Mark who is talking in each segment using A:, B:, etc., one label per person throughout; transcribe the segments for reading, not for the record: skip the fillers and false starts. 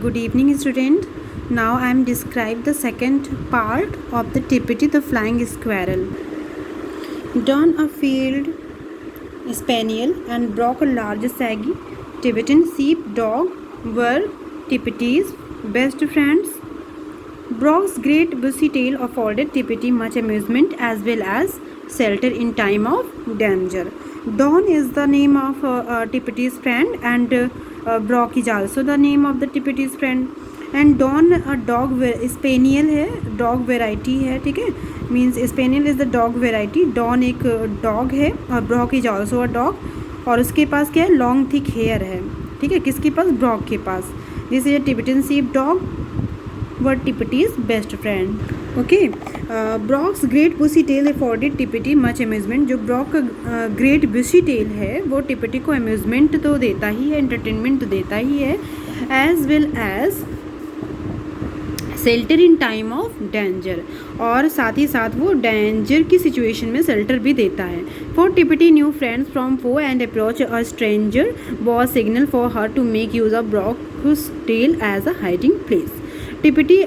A: Good evening, student. Now I am describe the second part of the Tippity the flying squirrel. Don a field spaniel and Brock a large saggy Tibetan sheepdog were Tippity's best friends. Brock's great bushy tail afforded Tippity much amusement as well as shelter in time of danger. Don is the name of Tippity's friend, and Brock is also the name of the Tippity's friend. And Don dog spaniel है, dog variety है, ठीक है, means spaniel is the dog variety. Don एक dog है और Brock is also a dog, और उसके पास क्या है, लॉन्ग थिक हेयर है, ठीक है, किसके पास, ब्रॉक के पास. This is a Tibetan sheepdog were Tippety's best friend. Okay, Brock's great bushy tail afforded Tippety much amusement. जो ब्रॉक का ग्रेट बुशी टेल है वो टिप्पीटी को अम्यूजमेंट तो देता ही है, एंटरटेनमेंट तो देता ही है, as well as shelter in time of danger, और साथ ही साथ वो डेंजर की सिचुएशन में शेल्टर भी देता है. For Tippety knew friends from foe and approach a stranger was signal for her to make use of Brock's tail as a hiding place. Tippety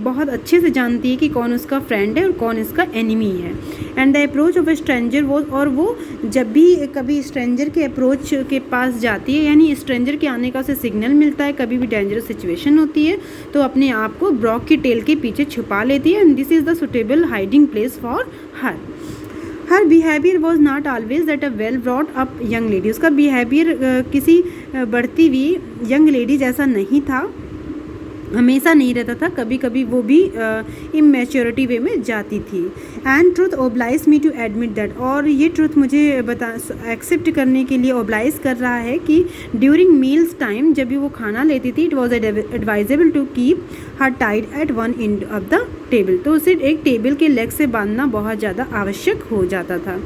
A: बहुत अच्छे से जानती है कि कौन उसका फ्रेंड है और कौन इसका एनिमी है. And the approach of a stranger वो, और वो जब भी कभी स्ट्रेंजर के अप्रोच के पास जाती है, यानी स्ट्रेंजर के आने का उसे सिग्नल मिलता है, कभी भी डेंजरस सिचुएशन होती है तो अपने आप को ब्रॉक की टेल के पीछे छुपा लेती है. And this is the suitable hiding place for her. Her behaviour was not always that a well brought up young lady. उसका बिहेवियर किसी बढ़ती हुई यंग लेडी जैसा नहीं था, हमेशा नहीं रहता था, कभी कभी वो भी इमेच्योरिटी वे में जाती थी. And truth oblige me to admit that, और ये ट्रूथ मुझे एक्सेप्ट करने के लिए ओब्लाइज कर रहा है कि ड्यूरिंग मील्स टाइम, जब भी वो खाना लेती थी, it was advisable to keep her tied at one end of the table. तो उसे एक टेबल के लेग से बांधना बहुत ज़्यादा आवश्यक हो जाता था.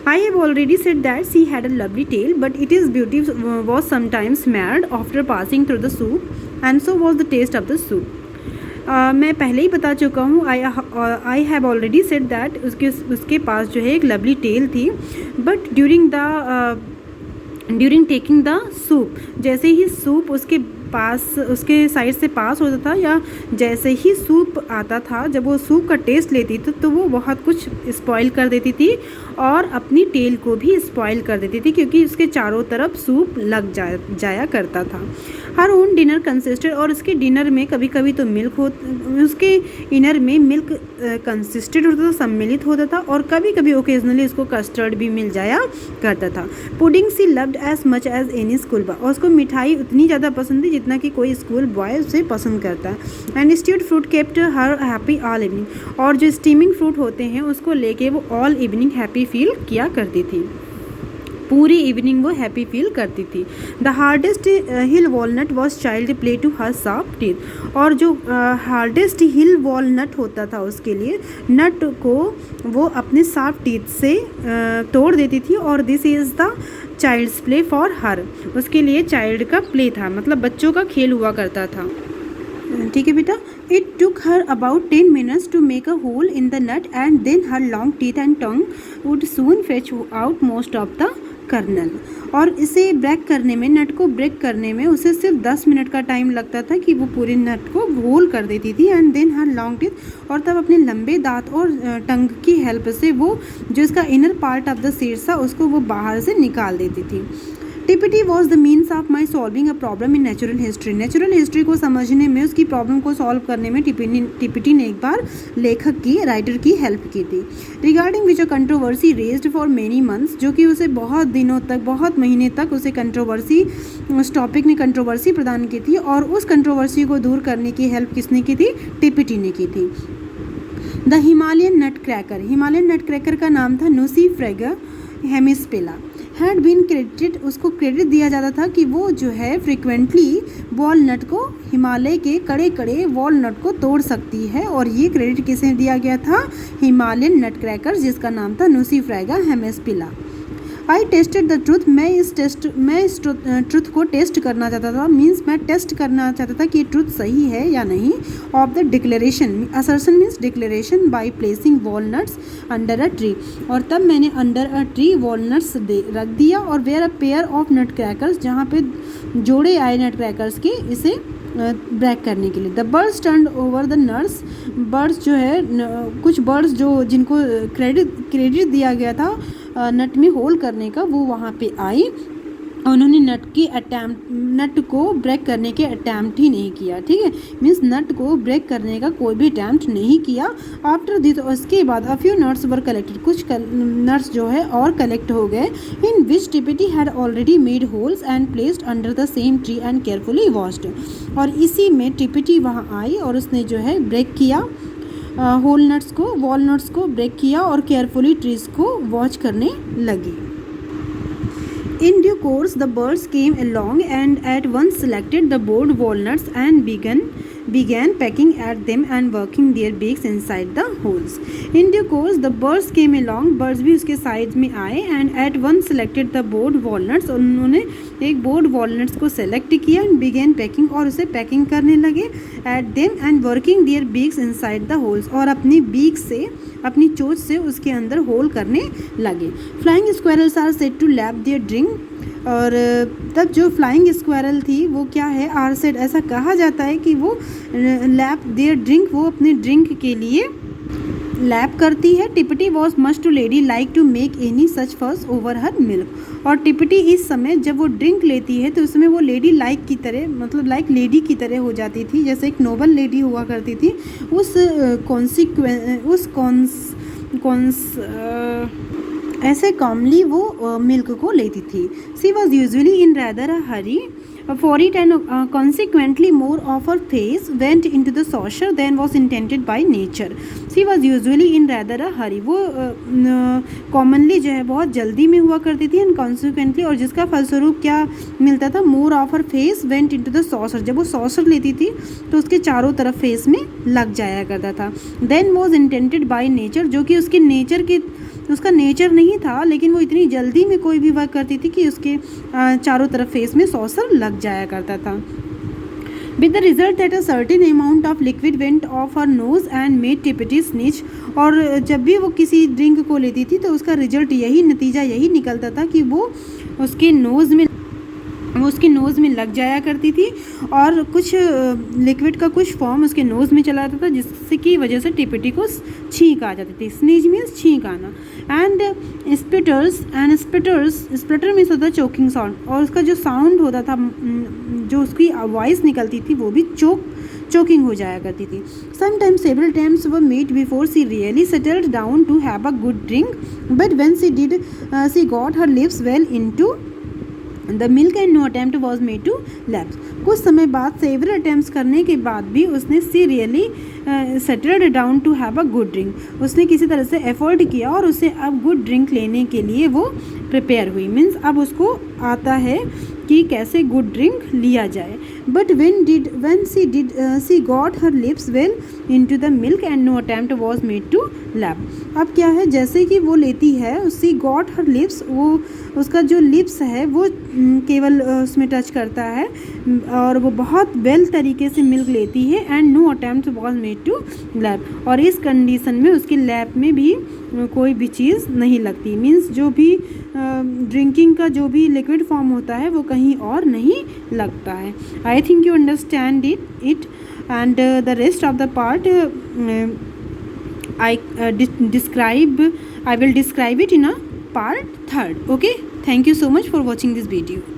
A: I have already said that she had a lovely tail, but its beauty was sometimes marred after passing through the soup, and so was the taste of the soup. मैं पहले ही बता चुका हूँ, I have already said that उसके पास जो है एक lovely tell थी, but during taking the soup, जैसे ही सूप उसके पास, उसके साइड से पास होता था, या जैसे ही सूप आता था, जब वो सूप का टेस्ट लेती थी तो वो बहुत कुछ स्पॉइल कर देती थी और अपनी टेल को भी स्पॉइल कर देती थी, क्योंकि उसके चारों तरफ सूप लग जाया करता था. हर ओन डिनर कंसिस्टेड, और उसके डिनर में कभी कभी तो मिल्क उसके इनर में मिल्क कंसिस्टेड होता था, सम्मिलित होता था, और कभी कभी ओकेजनली उसको कस्टर्ड भी मिल जाया करता था. Pudding she loved as much as any schoolboy, और उसको मिठाई उतनी ज़्यादा पसंद थी जितना कि कोई स्कूल बॉय उसे पसंद करता है. And stewed fruit kept her happy all evening, और जो स्टीमिंग फ्रूट होते हैं उसको लेके वो ऑल इवनिंग हैप्पी फील किया करती थी, पूरी इवनिंग वो हैप्पी फील करती थी. The hardest hill walnut was child play to her sharp teeth, और जो हार्डेस्ट हिल वॉलनट होता था उसके लिए नट को वो अपने शार्प टीथ से तोड़ देती थी. और this is the child's play for her, उसके लिए चाइल्ड का प्ले था, मतलब बच्चों का खेल हुआ करता था. ठीक है बेटा. It took her about 10 minutes to make a hole in the nut, and then her long teeth and tongue would soon fetch out most of the kernel. और इसे ब्रेक करने में, नट को ब्रेक करने में उसे सिर्फ 10 मिनट का टाइम लगता था कि वो पूरे नट को होल कर देती थी. And then her long teeth, और तब अपने लंबे दांत और टंग की हेल्प से वो जो इसका inner part of the seeds था उसको वो बाहर से निकाल देती थी. Tippety was the means of my solving a problem in natural history. Natural history को समझने में, उसकी प्रॉब्लम को सॉल्व करने में टिप्पीटी ने एक बार लेखक की, राइटर की हेल्प की थी. Regarding which a controversy raised for many months, जो कि उसे बहुत दिनों तक, बहुत महीने तक उसे कंट्रोवर्सी, उस टॉपिक ने कंट्रोवर्सी प्रदान की थी, और उस कंट्रोवर्सी को दूर करने की हेल्प किसने की थी, टिप्पीटी ने की थी. The Himalayan nut cracker, Himalayan nut cracker का नाम था Nucifraga hemispila. Had been credited, उसको क्रेडिट दिया जाता था कि वो जो है फ्रिक्वेंटली वॉलनट को, हिमालय के कड़े कड़े वॉलनट को तोड़ सकती है, और ये क्रेडिट किसे दिया गया था, हिमालयन नट क्रैकर, जिसका नाम था Nucifraga हेमिस्पेला. I tasted the truth, मैं इस ट्रूथ को टेस्ट करना चाहता था, मीन्स मैं टेस्ट करना चाहता था कि ये ट्रूथ सही है या नहीं. Of the declaration, assertion means declaration, by placing walnuts under a tree, और तब मैंने अंडर अ ट्री वॉलनट्स रख दिया, और where a pair of nut crackers, जहाँ पे जोड़े आए नट क्रैकर्स के, इसे ब्रेक करने के लिए। The birds turn over the nuts, birds जो है कुछ बर्ड्स जो जिनको क्रेडिट दिया गया था नट में होल करने का, वो वहाँ पे आई। उन्होंने नट को ब्रेक करने के अटैम्प्ट ही नहीं किया, ठीक है, मीन्स नट को ब्रेक करने का कोई भी अटैम्प्ट नहीं किया। आफ्टर दिस, उसके बाद a few nuts were collected, कुछ नट्स जो है और कलेक्ट हो गए। In which Tippity had already made holes and placed under the same tree and carefully washed, और इसी में टिपिटी वहाँ आई और उसने जो है ब्रेक किया होल नट्स को, वॉलनट्स को ब्रेक किया और केयरफुली ट्रीज को वॉच करने लगी। In due course, the birds came along and at once selected the bored walnuts and began pecking at them and working their beaks inside the holes. In due course, the birds came along, birds भी उसके side में आए, and at once selected the bored walnuts, और उन्होंने एक bored walnuts को select किया and began pecking, और उसे pecking करने लगे at them and working their beaks inside the holes, और अपनी beak से, अपनी चोंच से उसके अंदर होल करने लगे। Flying squirrels are said to lap their drink, और तब जो फ्लाइंग स्क्वायरल थी वो क्या है, आर सेड, ऐसा कहा जाता है कि वो लैप देयर ड्रिंक, वो अपने ड्रिंक के लिए लैप करती है। Tippity was much too lady like to make any such fuss over her milk, और टिपिटी इस समय जब वो ड्रिंक लेती है तो उसमें वो लेडी लाइक की तरह, मतलब लाइक लेडी की तरह हो जाती थी, जैसे एक नोबल लेडी हुआ करती थी। ऐसे कॉमनली वो मिल्क को लेती थी। She was usually in rather a hurry for it, and consequently more of her face went into the saucer than was intended by nature. She was usually in rather a hurry, वो commonly जो है बहुत जल्दी में हुआ करती थी, and consequently, और जिसका फलस्वरूप क्या मिलता था, more of her face went into the saucer, जब वो saucer लेती थी तो उसके चारों तरफ फेस में लग जाया करता था। then was intended by nature, जो कि उसके नेचर के, उसका नेचर नहीं था, लेकिन वो इतनी जल्दी में कोई भी वर्क करती थी कि उसके चारों तरफ फेस में सॉसर लग जाया करता था। With the result that a certain amount of liquid went off her nose and made Tippity sneeze, और जब भी वो किसी ड्रिंक को लेती थी तो उसका रिजल्ट यही, नतीजा यही निकलता था कि वो उसके नोज़ में लग जाया करती थी, और कुछ लिक्विड का कुछ फॉर्म उसके नोज़ में चला जाता था, जिससे की वजह से टिपिटी को छींक आ जाती थी। स्नीज मीन्स छींक आना। एंड स्पिटर मीन्स होता है चोकिंग साउंड, और उसका जो साउंड होता था, जो उसकी वॉइस निकलती थी, वो भी चोकिंग हो जाया करती थी। Sometimes several times were made before she really settled down to have a good drink, but when she did she got her lips well into the milk and no attempt was made to laps. कुछ समय बाद several attempts करने के बाद भी उसने she really settled down to have a good drink, उसने किसी तरह से एफर्ट किया और उसे अब गुड ड्रिंक लेने के लिए वो प्रिपेयर हुई, मीन्स अब उसको आता है कि कैसे गुड ड्रिंक लिया जाए। But when she got her lips well into the milk and no attempt was made to lap। अब क्या है, जैसे कि वो लेती है, she got her lips, वो उसका जो लिप्स है वो केवल उसमें टच करता है, और वो बहुत वेल तरीके से मिल्क लेती है, and no attempt was made to lap, और इस कंडीशन में उसके लैप में भी कोई भी चीज़ नहीं लगती, मीन्स जो भी ड्रिंकिंग का जो भी लिक्विड फॉर्म होता है वो कहीं और नहीं लगता है। I think you understand it and the rest of the part I will describe it in a part 3rd. Okay, thank you so much for watching this video.